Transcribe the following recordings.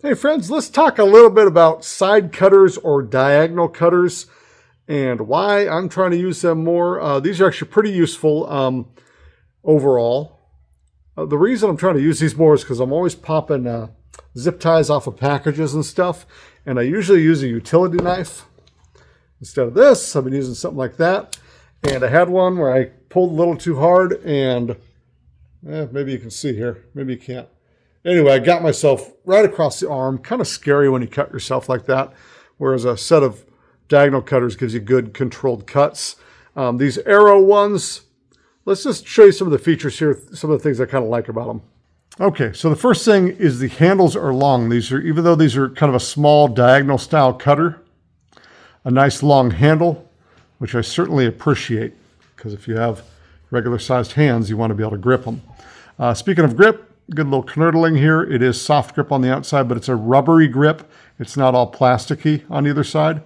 Hey friends, let's talk a little bit about side cutters or diagonal cutters and why I'm trying to use them more. These are actually pretty useful overall. The reason I'm trying to use these more is because I'm always popping zip ties off of packages and stuff, and I usually use a utility knife. Instead of this, I've been using something like that, and I had one where I pulled a little too hard, and maybe you can see here, maybe you can't. Anyway, I got myself right across the arm. Kind of scary when you cut yourself like that, whereas a set of diagonal cutters gives you good controlled cuts. These arrow ones, let's just show you some of the features here, some of the things I kind of like about them. Okay, so the first thing is the handles are long. These are, even though these are kind of a small diagonal style cutter, a nice long handle, which I certainly appreciate, because if you have regular sized hands, you want to be able to grip them. Speaking of grip, good little knurtling here. It is soft grip on the outside, but it's a rubbery grip. It's not all plasticky on either side.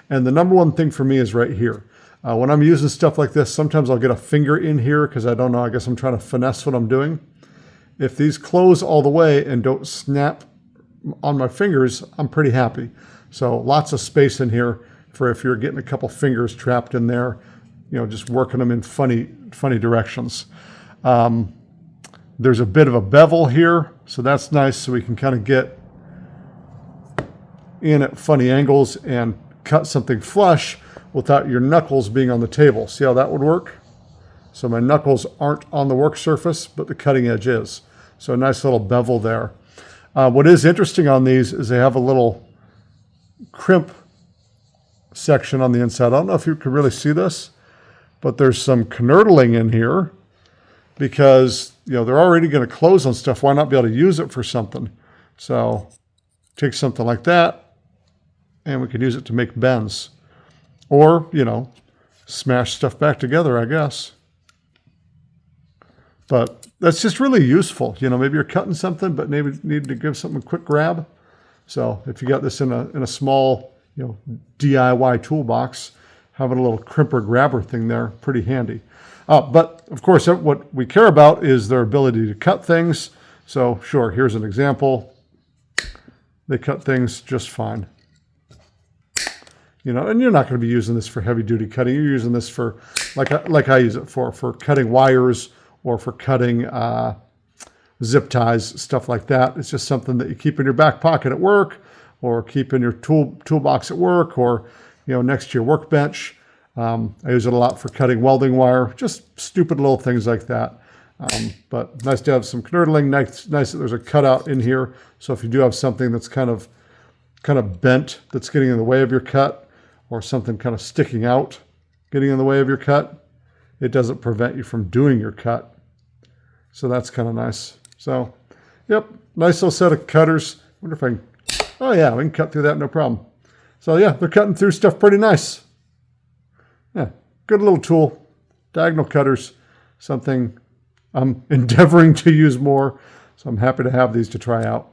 And the number one thing for me is right here. When I'm using stuff like this, sometimes I'll get a finger in here because I don't know, I guess I'm trying to finesse what I'm doing. If these close all the way and don't snap on my fingers, I'm pretty happy. So lots of space in here for if you're getting a couple fingers trapped in there, you know, just working them in funny directions. There's a bit of a bevel here, so that's nice, so we can kind of get in at funny angles and cut something flush without your knuckles being on the table. See how that would work? So my knuckles aren't on the work surface, but the cutting edge is. So a nice little bevel there. What is interesting on these is they have a little crimp section on the inside. I don't know if you can really see this, but there's some knurtling in here because, you know, they're already going to close on stuff. Why not be able to use it for something? So take something like that, and we can use it to make bends. Or, you know, smash stuff back together, I guess. But that's just really useful. You know, maybe you're cutting something, but maybe need to give something a quick grab. So if you got this in a small, you know, DIY toolbox, having a little crimper grabber thing there, pretty handy. But of course, what we care about is their ability to cut things. So sure, here's an example. They cut things just fine. You know, and you're not going to be using this for heavy duty cutting. You're using this for, like I use it for cutting wires or for cutting zip ties, stuff like that. It's just something that you keep in your back pocket at work, or keep in your toolbox at work, or, you know, next to your workbench. I use it a lot for cutting welding wire, just stupid little things like that. But nice to have some knurtling. Nice that there's a cutout in here. So if you do have something that's kind of bent, that's getting in the way of your cut, or something kind of sticking out, getting in the way of your cut, it doesn't prevent you from doing your cut. So that's kind of nice. So, yep, nice little set of cutters. Wonder if I can, oh yeah, we can cut through that, no problem. So yeah, they're cutting through stuff pretty nice. Yeah, good little tool. Diagonal cutters, something I'm endeavoring to use more. So I'm happy to have these to try out.